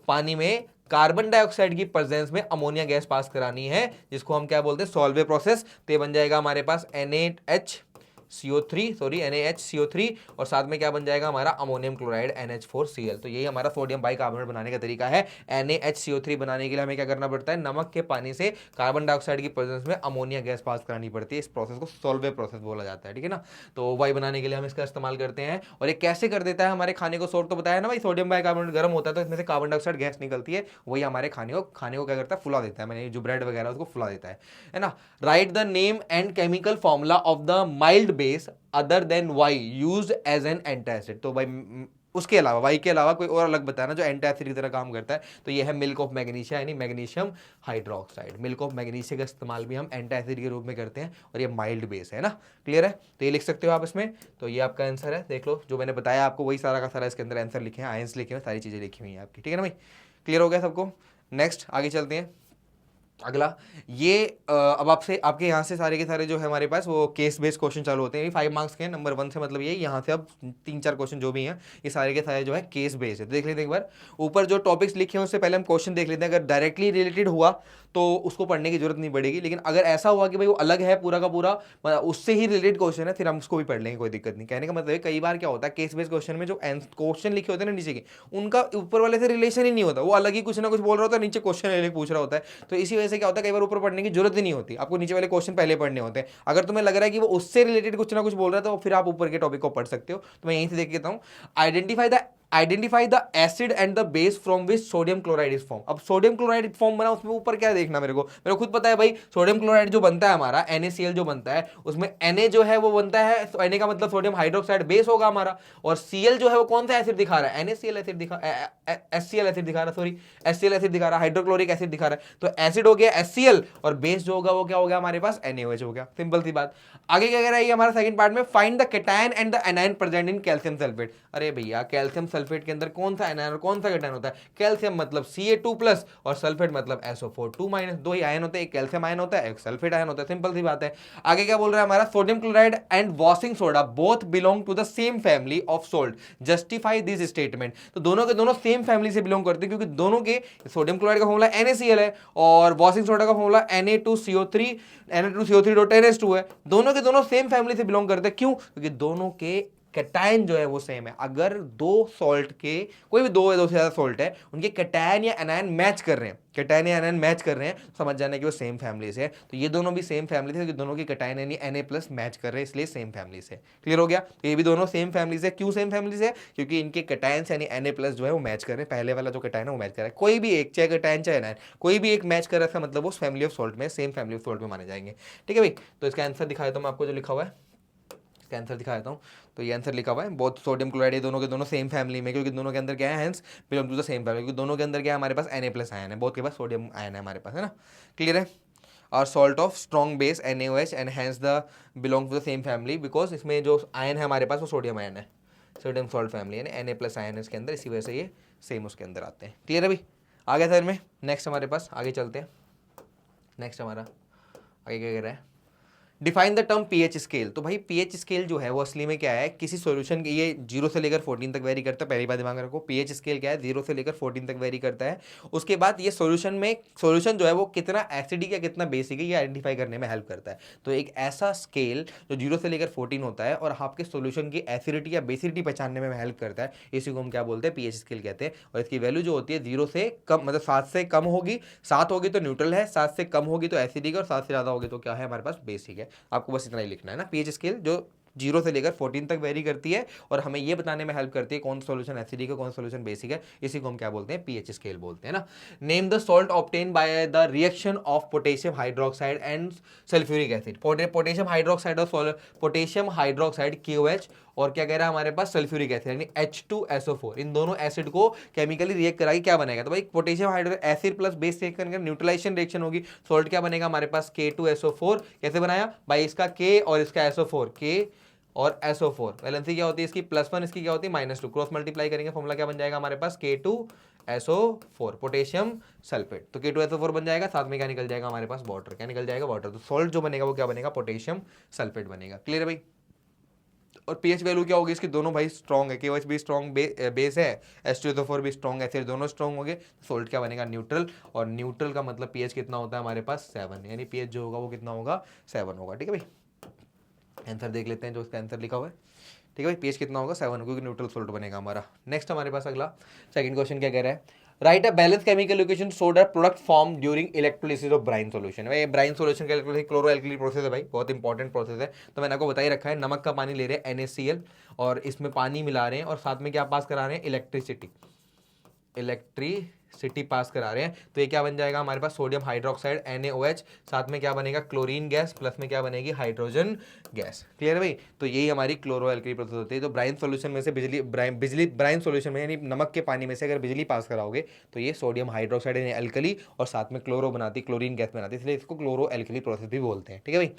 पानी में कार्बन डाइऑक्साइड की प्रेजेंस में अमोनिया गैस पास करानी है, जिसको हम क्या बोलते हैं, सॉल्वे प्रोसेस। तो ये बन जाएगा हमारे पास NaHCO3 और साथ में क्या बन जाएगा हमारा, अमोनियम क्लोराइड NH4Cl। तो यही हमारा सोडियम बाइकार्बोनेट बनाने का तरीका है। NaHCO3 बनाने के लिए हमें क्या करना पड़ता है, नमक के पानी से कार्बन डाइऑक्साइड की प्रेजेंस में अमोनिया गैस पास करानी पड़ती है। इस प्रोसेस को सॉल्वे प्रोसेस बोला जाता है, ठीक है ना। तो वाई बनाने के लिए हम इसका इस्तेमाल करते हैं। और ये कैसे कर देता है हमारे खाने को सॉफ्ट, तो बताया ना भाई, सोडियम बाइकार्बोनेट गर्म होता है तो इसमें से कार्बन डाइऑक्साइड गैस निकलती है, वही हमारे खाने को क्या करता है, फुला देता है। मैंने जो ब्रेड वगैरह उसको फुला देता है ना। Write the name and chemical formula of the mild base other than Y used as an antacid. तो भाई उसके अलावा, वाई के अलावा कोई और अलग बताना जो एंटासिड की तरह काम करता है। तो ये है मिल्क ऑफ मैग्नीशिया यानी magnesium hydroxide. Milk of magnesia का इस्तेमाल भी हम एंटासिड के रूप में करते हैं, और ये माइल्ड बेस है ना। क्लियर है। तो ये लिख सकते हो आप इसमें। तो ये आपका आंसर है, देख लो जो मैंने बताया आपको वही सारा का सारा इसके अंदर आंसर लिखे हैं, आयंस लिखे हुए, सारी चीजें लिखी हुई हैं आपकी, ठीक है ना भाई। क्लियर हो गया सबको। नेक्स्ट आगे चलते हैं। अगला ये अब आपसे आपके यहाँ से सारे के सारे जो है हमारे पास वो केस बेस्ड क्वेश्चन चालू होते हैं। 5 मार्क्स के नंबर 1 से मतलब ये यहाँ से अब 3-4 क्वेश्चन जो भी हैं ये सारे के सारे जो है केस बेस्ड है। तो देख लेते हैं एक बार ऊपर जो टॉपिक्स लिखे हैं उससे पहले हम क्वेश्चन देख लेते हैं। अगर डायरेक्टली रिलेटेड हुआ तो उसको पढ़ने की जरूरत नहीं पड़ेगी, लेकिन अगर ऐसा हुआ कि भाई वो अलग है पूरा का पूरा, मतलब उससे ही रिलेटेड क्वेश्चन है, फिर हम उसको भी पढ़ लेंगे, कोई दिक्कत नहीं। कहने का मतलब है कई बार क्या होता है केस बेस्ड क्वेश्चन में जो क्वेश्चन लिखे होते हैं ना नीचे के, उनका ऊपर वाले से रिलेशन ही नहीं होता, वो अलग ही कुछ ना कुछ बोल रहा होता है, नीचे क्वेश्चन पूछ रहा होता है। तो इसी वजह से क्या होता है कई बार ऊपर पढ़ने की जरूरत ही नहीं होती, आपको नीचे वाले क्वेश्चन पहले पढ़ने होते हैं। अगर तुम्हें लग रहा है कि वो उससे रिलेटेड कुछ ना कुछ बोल रहा है तो फिर आप ऊपर के टॉपिक को पढ़ सकते हो। तो मैं यहीं से देख लेता हूँ। Identify the acid and the base from which sodium chloride is form. अब सोडियम क्लोराइड फॉर्म बना, उसमें ऊपर क्या देखना मेरे को खुद पता है भाई। सोडियम क्लोराइड जो बनता है हमारा NaCl जो बनता है उसमें Na जो है वो बनता है, तो Na का मतलब सोडियम हाइड्रोक्साइड बेस होगा हमारा, और Cl जो है वो कौन सा एसिड दिखा रहा है, NaCl एसिड दिखा HCl एसिड दिखा रहा है, सॉरी HCl एसिड दिखा रहा है, हाइड्रोक्लोरिक एसिड दिखा रहा है। तो एसिड हो गया HCl और बेस जो होगा वो क्या हो गया हमारे पास NaOH हो गया। सिंपल सी बात। आगे क्या कह रहा है ये हमारा सेकंड पार्ट में, find the cation and the anion present in calcium sulphate. अरे भैया कैल्शियम सल्फेट के अंदर कौन सा एनायन और कौन सा कैटायन होता है? कैल्शियम मतलब Ca2+ और सल्फेट मतलब SO4 2-। दो ही आयन होते हैं, एक कैल्शियम आयन होता है एक सल्फेट आयन होता है, सिंपल सी बात है। आगे क्या बोल रहा है हमारा, sodium chloride and washing soda both belong to the same family of salt, justify this statement. तो दोनों के दोनों सेम फैमिली से बिलोंग करते हैं, क्योंकि दोनों के सोडियम क्लोराइड का फॉर्मूला NaCl है और वॉशिंग सोडा का फॉर्मूला Na2CO3 है। दोनों के दोनों सेम फैमिली से बिलोंग करते हैं। क्यों? क्योंकि दोनों के कैटायन जो है वो सेम है। अगर दो सॉल्ट के, कोई भी दो या दो से ज्यादा सॉल्ट है, उनके कैटायन या एनायन मैच कर रहे हैं, कैटायन या एनायन मैच कर रहे हैं, समझ जाना कि वो सेम फैमिली से है। तो ये दोनों भी सेम फैमिली से, क्योंकि दोनों की कैटायन यानी Na+ मैच कर रहे हैं, इसलिए सेम फैमिली से। क्लियर हो गया? तो ये भी दोनों सेम फैमिली से। क्यों सेम फैमिली से? क्योंकि इनके कैटायन यानी Na+ जो है वो मैच कर रहे हैं, पहले वाला जो कैटायन है वो मैच कर रहा है। कोई भी एक, चाहे कैटायन चाहे एनायन, कोई भी एक मैच कर रहा है, मतलब वो फैमिली ऑफ सॉल्ट में, सेम फैमिली ऑफ सॉल्ट में माने जाएंगे। ठीक है भाई? तो इसका आंसर दिखाया तो मैं आपको जो लिखा हुआ है, इसका आंसर दिखा देता हूँ। तो ये आंसर लिखा हुआ है, बहुत सोडियम क्लोराइड, ये दोनों के दोनों सेम फैमिली में, क्योंकि दोनों के अंदर क्या है, hence belong to the same family, क्योंकि दोनों के अंदर क्या है हमारे पास Na+ आयन है, बहुत के पास सोडियम आयन है हमारे पास, है ना? क्लियर है? और salt of strong base NaOH and hence the belong to the same family, because इसमें जो आयन है हमारे पास वो सोडियम आयन है, सोडियम सॉल्ट फैमिली है, Na+ आयन है इसके अंदर, इसी वजह से ये सेम उसके अंदर आते हैं। क्लियर है भाई? आ गया सर में। नेक्स्ट हमारे पास आगे चलते हैं। नेक्स्ट हमारा आगे क्या कह रहा है, define the term pH scale. तो भाई pH स्केल जो है वो असली में क्या है, किसी सॉल्यूशन के, ये 0 से लेकर 14 तक वेरी करता है, पहली बात दिमाग में रखो। pH स्केल क्या है, 0 से लेकर 14 तक वेरी करता है। उसके बाद ये सॉल्यूशन में, सॉल्यूशन जो है वो कितना एसिडिक या कितना बेसिक है ये आइडेंटिफाई करने में हेल्प करता है। तो एक ऐसा स्केल जो 0 से लेकर 14 होता है और आपके सॉल्यूशन की एसिडिटी या बेसिडिटी पहचानने में हेल्प करता है, इसी को हम क्या बोलते हैं, pH स्केल कहते हैं। और इसकी वैल्यू जो होती है 0 से कम, मतलब 7 से कम होगी, 7 होगी तो न्यूट्रल है, 7 से कम होगी तो एसिडिक है, और 7 से ज़्यादा होगी तो क्या है हमारे पास, बेसिक है। आपको बस इतना ही लिखना है ना। pH स्केल जो 0 से लेकर 14 तक वेरी करती है और हमें ये बताने में हेल्प करती है कौन सा सॉल्यूशन एसिडिक है, कौन सा सॉल्यूशन बेसिक है, इसी को हम क्या बोलते हैं, pH स्केल बोलते हैं ना। Name the salt obtain by the reaction of potassium hydroxide and sulphuric acid. Potassium hydroxide और पोटेशियम हाइड्रोक्साइड KOH, और क्या कह रहा है हमारे पास, सल्फ्यूरिक एसिड यानी H2SO4, इन दोनों एसिड को केमिकली रिएक्ट कराके क्या बनेगा, तो भाई potassium hydro acid plus base react करके न्यूट्रलाइजेशन रिएक्शन होगी, सॉल्ट क्या बनेगा हमारे पास, K2SO4। कैसे बनाया भाई, इसका K और इसका SO4, K और SO4, वैलेंसी क्या होती है इसकी +1, इसकी क्या होती है -2, क्रॉस मल्टीप्लाई करेंगे, फॉर्मूला क्या बन जाएगा हमारे पास, K2SO4 पोटेशियम सल्फेट। तो K2SO4 बन जाएगा, साथ में क्या निकल जाएगा हमारे पास, वाटर। क्या निकल जाएगा, वाटर। तो सॉल्ट जो बनेगा वो क्या बनेगा, पोटेशियम सल्फेट बनेगा। क्लियर है भाई? और pH वैल्यू क्या होगी इसकी, दोनों भाई स्ट्रॉन्ग है, KOH भी स्ट्रॉन्ग बेस है, H2SO4 भी स्ट्रॉन्ग है, फिर दोनों स्ट्रॉन्ग हो गए, सोल्ट क्या बनेगा, न्यूट्रल। और न्यूट्रल का मतलब pH कितना होता है हमारे पास, 7, यानी pH जो होगा वो कितना होगा, 7 होगा। ठीक है भाई? आंसर देख लेते हैं जो इसका आंसर लिखा हुआ है। ठीक है भाई, pH कितना होगा, 7 होगा, क्योंकि न्यूट्रल सोल्ट बनेगा हमारा। नेक्स्ट हमारे पास अगला सेकंड क्वेश्चन क्या कह रहा है, right a balance chemical equation so that product form during electrolysis of brine solution. भाई ब्राइन सॉल्यूशन का इलेक्ट्रोलिसिस क्लोरो एल्कली प्रोसेस है भाई, बहुत इंपॉर्टेंट प्रोसेस है। तो मैंने आपको बता ही रखा है, नमक का पानी ले रहे हैं NaCl और इसमें पानी मिला रहे हैं और साथ में क्या पास करा रहे हैं, इलेक्ट्रिसिटी पास करा रहे हैं। तो ये क्या बन जाएगा हमारे पास, सोडियम हाइड्रोक्साइड NaOH, साथ में क्या बनेगा, क्लोरीन गैस, प्लस में क्या बनेगी, हाइड्रोजन गैस। क्लियर है भाई? तो यही हमारी क्लोरो एल्कली प्रोसेस होती है। तो ब्राइन सॉल्यूशन में से ब्राइन सॉल्यूशन में यानी नमक के पानी में से अगर बिजली पास कराओगे तो ये सोडियम हाइड्रोक्साइड यानी एल्कली और साथ में क्लोरो बनाती, क्लोरीन गैस बनाती है, इसलिए इसको क्लोरो एल्कली प्रोसेस भी बोलते हैं। ठीक है भाई?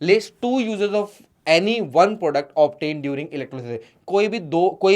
List 2 uses of any one product obtain during electrolysis. कोई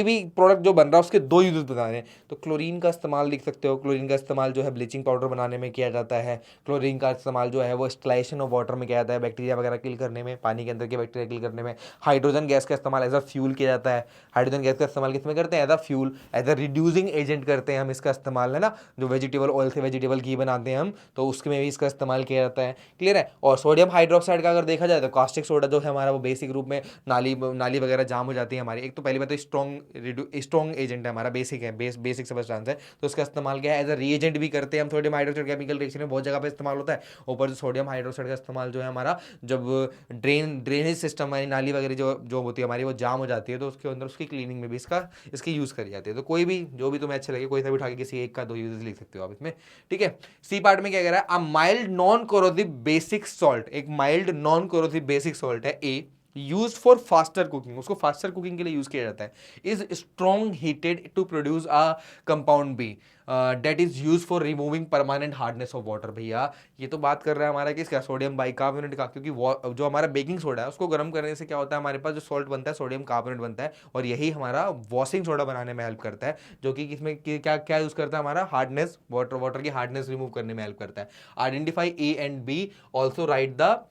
भी प्रोडक्ट जो बन रहा है उसके दो यूजेस बता रहे हैं। तो क्लोरीन का इस्तेमाल लिख सकते हो, क्लोरीन का इस्तेमाल जो है ब्लीचिंग पाउडर बनाने में किया जाता है। क्लोरीन का इस्तेमाल जो है वो स्टलाइजेशन ऑफ वाटर में किया जाता है, बैक्टीरिया वगैरह किल करने में, पानी के अंदर के बैक्टीरिया किल करने में। हाइड्रोजन गैस का इस्तेमाल एज अ फ्यूल किया जाता है। हाइड्रोजन गैस का इस्तेमाल किस में करते हैं? As a fuel, as a reducing agent करते हैं हम इसका इस्तेमाल, है ना। जो वेजिटेबल ऑयल से वेजिटेबल घी बनाते हैं हम, तो उसमें भी इसका इस्तेमाल किया जाता है। क्लियर है। और सोडियम हाइड्रोक्साइड का अगर देखा जाए तो कास्टिक सोडा जो है हमारा वो बेसिक रूप में नाली वगैरह जाम हो जाती है हमारी। एक तो पहली बात तो स्ट्रॉन्ग एजेंट है हमारा, बेसिक है, बेसिक सब्सटेंस है, तो उसका इस्तेमाल क्या है? एज अ रीएजेंट भी करते हैं हम। सोडियम हाइड्रोक्साइड केमिकल रिएक्शन में बहुत जगह पे इस्तेमाल होता है। ऊपर से सोडियम हाइड्रोक्साइड का इस्तेमाल जो है हमारा, जब ड्रेनेज सिस्टम हमारी नाली वगैरह जो होती है हमारी वो जाम हो जाती है, तो उसके अंदर उसकी क्लीनिंग में भी इसकी यूज़ करी जाती है। तो कोई भी जो भी तुम्हें अच्छा लगे कोई सा भी उठा के किसी एक का दो यूजेस लिख सकते हो आप इसमें। ठीक है। सी पार्ट में क्या कह रहा है? A mild non corrosive basic salt, एक mild non corrosive basic salt है A, use for faster cooking, उसको फास्टर कुकिंग के लिए यूज किया जाता है। Is strong heated to produce a compound B that is use for removing permanent hardness of water. भैया ये तो बात कर रहा है हमारा किसका? सोडियम बाइकार्बोनेट का, क्योंकि जो हमारा बेकिंग सोडा है उसको गर्म करने से क्या होता है, हमारे पास जो सॉल्ट बनता है सोडियम कार्बोनेट बनता है, और यही हमारा वॉशिंग सोडा बनाने में हेल्प करता है, जो कि किसमें क्या क्या यूज करता है? हमारा हार्डनेस, वाटर की हार्डनेस रिमूव करने में हेल्प करता है। Identify A and B, also write the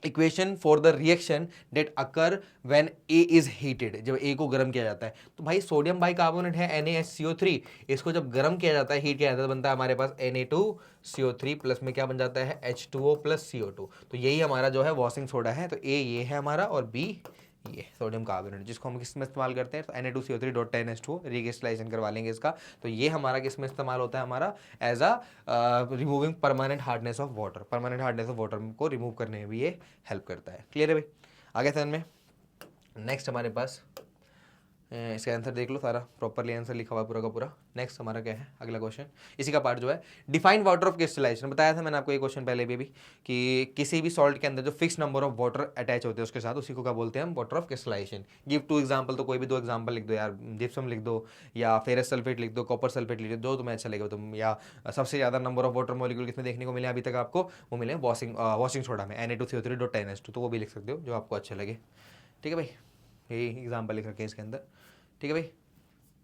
equation for the reaction that occur when A is heated, जब ए को गर्म किया जाता है। तो भाई सोडियम बाइकार्बोनेट है NaSCO3, इसको जब गर्म किया जाता है, हीट किया जाता है, तो बनता है हमारे पास Na2CO3 प्लस में क्या बन जाता है? H2O plus CO2। तो यही हमारा जो है वॉशिंग सोडा है। तो ए ये है हमारा और बी ये सोडियम कार्बोनेट, जिसको हम किस में इस्तेमाल करते हैं? तो Na2CO3.10H2 रीक्रिस्टलाइजेशन करवा लेंगे इसका। तो ये हमारा किस में इस्तेमाल होता है? हमारा as a removing permanent hardness of water, permanent hardness of water को रिमूव करने में भी ये हेल्प करता है। क्लियर है भाई? आगे समझ में। नेक्स्ट हमारे पास इसका आंसर देख लो, सारा प्रॉपरली आंसर लिखा हुआ पूरा का पूरा। नेक्स्ट हमारा क्या है अगला क्वेश्चन, इसी का पार्ट जो है डिफाइन वाटर ऑफ क्रिस्टलाइजेशन। बताया था मैंने आपको ये क्वेश्चन पहले भी कि किसी भी सॉल्ट के अंदर जो fix number of water attach होते हैं उसके साथ, उसी को क्या बोलते हैं हम? Water of crystallisation. Give two example, तो कोई भी दो एग्जाम्पल लिख दो यार, जिप्सम लिख दो या फेरस सल्फेट लिख दो, कॉपर सल्फेट लिख दो, जो तुम्हें अच्छा लगेगा तुम। या सबसे ज़्यादा नंबर ऑफ वाटर मॉलिक्यूल किसमें देखने को मिले अभी तक आपको? वो मिले वॉशिंग सोडा में, Na2CO3.10H2, तो वो भी लिख सकते हो जो आपको अच्छा लगे। ठीक है भाई, यही एग्जाम्पल लिख रखे हैं इसके अंदर। ठीक है भाई।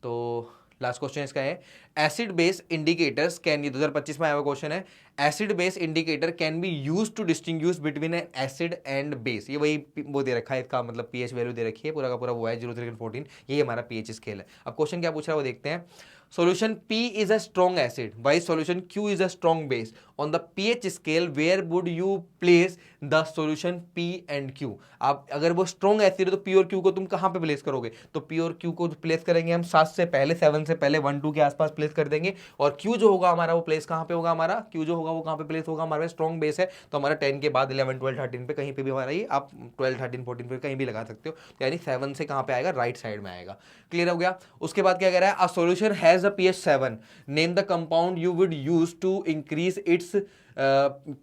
तो लास्ट क्वेश्चन इसका है एसिड बेस इंडिकेटर्स कैन, ये 2025 में आया हुआ क्वेश्चन है। Acid base indicator can be use to distinguish between an acid and base. ये वही वो दे रखा है, इसका मतलब पीएच वैल्यू दे रखी है, पूरा का पूरा वो है 0.14, ये हमारा पीएच स्केल है। अब क्वेश्चन क्या पूछ रहा है वो देखते हैं। solution P is a strong acid while solution Q is a strong base. On the pH scale where would you place the solution P and Q? आप अगर वो स्ट्रॉन्ग एसिड है तो P और Q को तुम कहाँ पे प्लेस करोगे? तो P और Q को प्लेस करेंगे हम 7 से पहले, 7 से पहले 1 2 के आसपास प्लेस कर देंगे। और Q जो होगा हमारा वो प्लेस कहाँ पे होगा? हमारा Q जो होगा वो कहाँ पे प्लेस होगा? हमारे स्ट्रॉन्ग बेस है तो हमारा 10 के बाद 11 12 13 पे कहीं पे भी हमारा ये, आप 12 13 14 पे कहीं भी लगा सकते हो। तो यानी 7 से कहाँ पे आएगा? राइट साइड में आएगा। क्लियर हो गया? उसके बाद क्या कह रहा है? A solution has a pH 7, name the compound you would use to increase its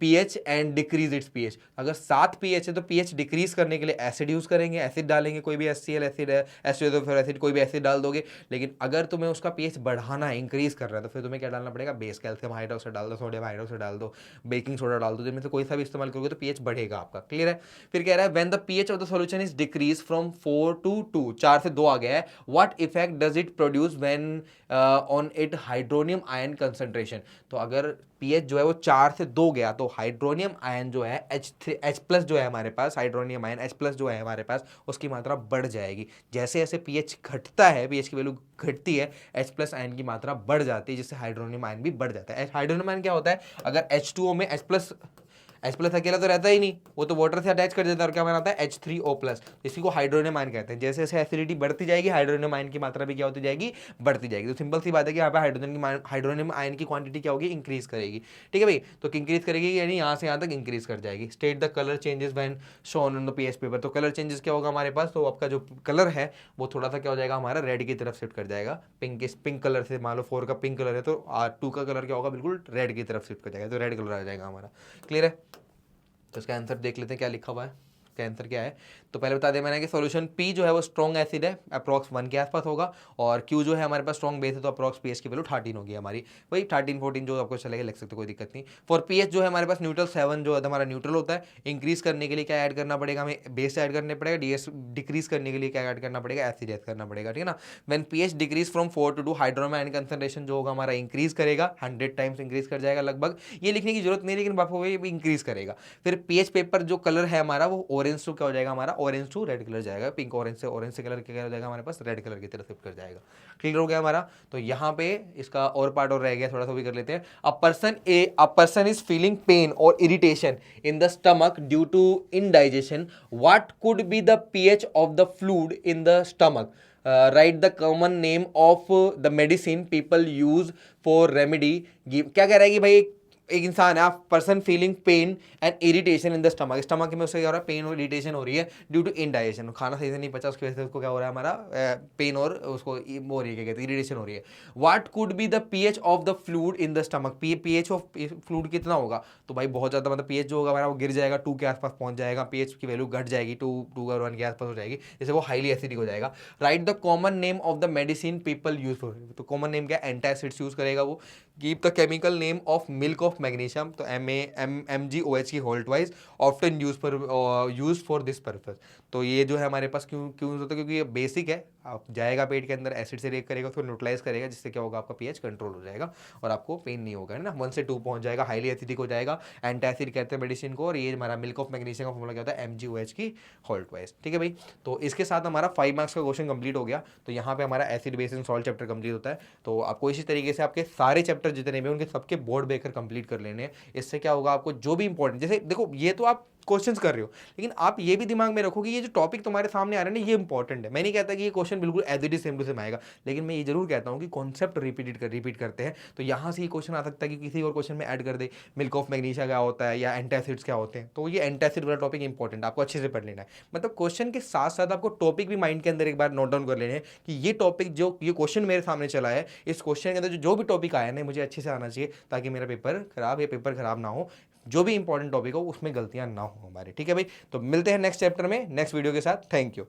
pH and decrease its pH। अगर 7 pH है तो pH डिक्रीज करने के लिए एसिड यूज करेंगे, एसिड डालेंगे, कोई भी HCl एसिड है, एसिडोफेर एसिड, कोई भी एसिड डाल दोगे। लेकिन अगर तुम्हें उसका pH बढ़ाना है, इंक्रीज कर रहा है, तो फिर तुम्हें क्या डालना पड़ेगा? बेस, कैल्शियम हाइड्रोक्साइड डाल दो, सोडियम हाइड्रोक्साइड डाल दो, बेकिंग सोडा डाल दो, जिनमें से कोई सा भी इस्तेमाल करोगे तो pH बढ़ेगा आपका। क्लियर है? फिर कह रहा है when the pH of the solution is decrease from 4 to 2, 4 से 2 आ गया है, what effect does it produce when on it hydronium ion concentration. तो अगर pH जो है वो 4 से 2 गया तो हाइड्रोनियम आयन जो है H प्लस जो है हमारे पास, हाइड्रोनियम आयन H प्लस जो है हमारे पास, उसकी मात्रा बढ़ जाएगी। जैसे जैसे pH घटता है, pH की वैल्यू घटती है, H प्लस आयन की मात्रा बढ़ जाती है, जिससे हाइड्रोनियम आयन भी बढ़ जाता है। हाइड्रोनियम आयन क्या होता है? अगर H2O में H प्लस अकेला तो रहता ही नहीं, वो तो वाटर से अटैच कर देता है और क्या बनाता है? H3O plus. इसी को हाइड्रोनियम आयन कहते हैं। जैसे जैसे एसिडिटी बढ़ती जाएगी हाइड्रोनियम आयन की मात्रा भी क्या होती जाएगी? बढ़ती जाएगी। तो सिंपल सी बात है कि यहाँ पे हाइड्रोनियम आयन की क्वांटिटी क्या होगी? इंक्रीज करेगी। ठीक है भाई? तो इंक्रीज करेगी यानी यहाँ से यहाँ तक इंक्रीज कर जाएगी। State the colour changes when shown on the pH paper. तो कलर चेंजेस क्या होगा हमारे पास? तो आपका जो कलर है वो थोड़ा सा क्या हो जाएगा? हमारा रेड की तरफ शिफ्ट कर जाएगा। पिंक कलर से, मान लो 4 का पिंक कलर है तो 2 का कलर क्या होगा? बिल्कुल रेड की तरफ शिफ्ट कर जाएगा, तो रेड कलर आ जाएगा हमारा। क्लियर है? तो इसका आंसर देख लेते हैं क्या लिखा हुआ है। इसका आंसर क्या है। तो पहले बता दें मैंने कि सॉल्यूशन पी जो है वो स्ट्रॉन्ग एसिड है, अप्रॉक्स 1 के आसपास होगा, और क्यू जो है हमारे पास स्ट्रॉन्ग बेस है, तो अप्रॉक्स पीएच की वैल्यू 13 होगी हमारी, वही 13-14 जो आपको चलेगा लिख सकते, कोई दिक्कत नहीं। फॉर पीएच जो है हमारे पास न्यूट्रल 7 जो है हमारा न्यूट्रल होता है। इंक्रीज करने के लिए क्या ऐड करना पड़ेगा, हमें बेस ऐड करने पड़ेगा, डीएस डिक्रीज करने के लिए क्या ऐड करना पड़ेगा, एसिड ऐड करना पड़ेगा, ठीक है ना। When pH decrease from 4 to 2, hydrogen ion concentration जो होगा हमारा इंक्रीज करेगा, 100 टाइम्स इंक्रीज कर जाएगा लगभग, ये लिखने की जरूरत नहीं, लेकिन बापू ये इंक्रीज करेगा। फिर पीएच पेपर जो कलर है हमारा वो ऑरेंज टू क्या हो जाएगा हमारा, ऑरेंज टू रेड कलर जाएगा, पिंक ऑरेंज से कलर क्या हो जाएगा हमारे पास, रेड कलर की तरफ शिफ्ट कर जाएगा। क्लियर हो गया हमारा। तो यहाँ पे इसका और पार्ट और रह गया, थोड़ा सा भी कर लेते हैं। A person is feeling pain or irritation in the stomach due to indigestion, what could be the pH of the fluid in the stomach, write the common name of the medicine people use for remedy. क्या कह रहा है कि भाई एक इंसान है, person feeling pain and irritation in the stomach, stomach में उससे क्या हो रहा है, पेन और इरिटेशन हो रही है ड्यू टू इनडाइजेशन, खाना सही से नहीं पचा, उसकी वजह से उसको क्या हो रहा है हमारा पेन और उसको हो रही है, क्या कहते हैं, इरिटेशन हो रही है। What could be the pH of the fluid in the stomach, pH of fluid कितना होगा, तो भाई बहुत ज़्यादा, मतलब पीएच जो होगा हमारा वो गिर जाएगा, 2 के आसपास पहुंच जाएगा, पीएच की वैल्यू घट जाएगी, 2 के आसपास हो जाएगी, जैसे वो हाईली एसिडिक हो जाएगा। Right the common name of the medicine people use for, तो कॉमन नेम क्या, एंटासिड्स यूज करेगा वो। Keep the chemical name of milk of magnesium, तो MgOH की hold wise often use for this purpose. तो ये जो है हमारे पास क्यों क्यों होता है, क्योंकि ये बेसिक है, आप जाएगा पेट के अंदर, एसिड से रिएक्ट करेगा, उसको न्यूट्रलाइज करेगा, जिससे क्या होगा आपका पीएच कंट्रोल हो जाएगा और आपको पेन नहीं होगा, है ना। 1 से 2 पहुंच जाएगा, हाईली एसिडिक हो जाएगा, एंटासिड कहते हैं मेडिसिन को, और ये हमारा मिल्क ऑफ मैग्नीशियम का फॉर्मूला क्या होता है, MgOH की होल्ड वाइज, ठीक है भाई। तो इसके साथ हमारा 5 मार्क्स का क्वेश्चन कंप्लीट हो गया। तो यहाँ पे हमारा acid base and salt chapter complete होता है। तो आपको इसी तरीके से आपके सारे चैप्टर जितने भी उनके सबके बोर्ड बेकर कंप्लीट कर लेने हैं। इससे क्या होगा, आपको जो भी इंपॉर्टेंट, जैसे देखो ये तो आप क्वेश्चंस कर रहे हो, लेकिन आप ये भी दिमाग में रखो कि ये जो टॉपिक तुम्हारे सामने आ रहे हैं ना, ये इंपॉर्टेंट है। मैं नहीं कहता कि ये क्वेश्चन बिल्कुल as it is same to same आएगा, लेकिन मैं ये जरूर कहता हूँ कि कॉन्सेप्ट रिपीट करते हैं। तो यहाँ से ये क्वेश्चन आ सकता है कि किसी और क्वेश्चन में ऐड कर दे, मिल्क ऑफ मैग्नीशिया क्या होता है या एंटासिड्स क्या होते हैं, तो ये एंटासिड वाला टॉपिक इंपॉर्टेंट, आपको अच्छे से पढ़ लेना है। मतलब क्वेश्चन के साथ साथ आपको टॉपिक भी माइंड के अंदर एक बार नोट डाउन कर लेने हैं कि ये टॉपिक, जो ये क्वेश्चन मेरे सामने चला है, इस क्वेश्चन के अंदर जो भी टॉपिक आया ना, मुझे अच्छे से आना चाहिए, ताकि मेरा पेपर खराब ना हो, जो भी इंपॉर्टेंट टॉपिक हो उसमें गलतियां ना हो हमारी, ठीक है भाई। तो मिलते हैं नेक्स्ट चैप्टर में नेक्स्ट वीडियो के साथ। Thank you.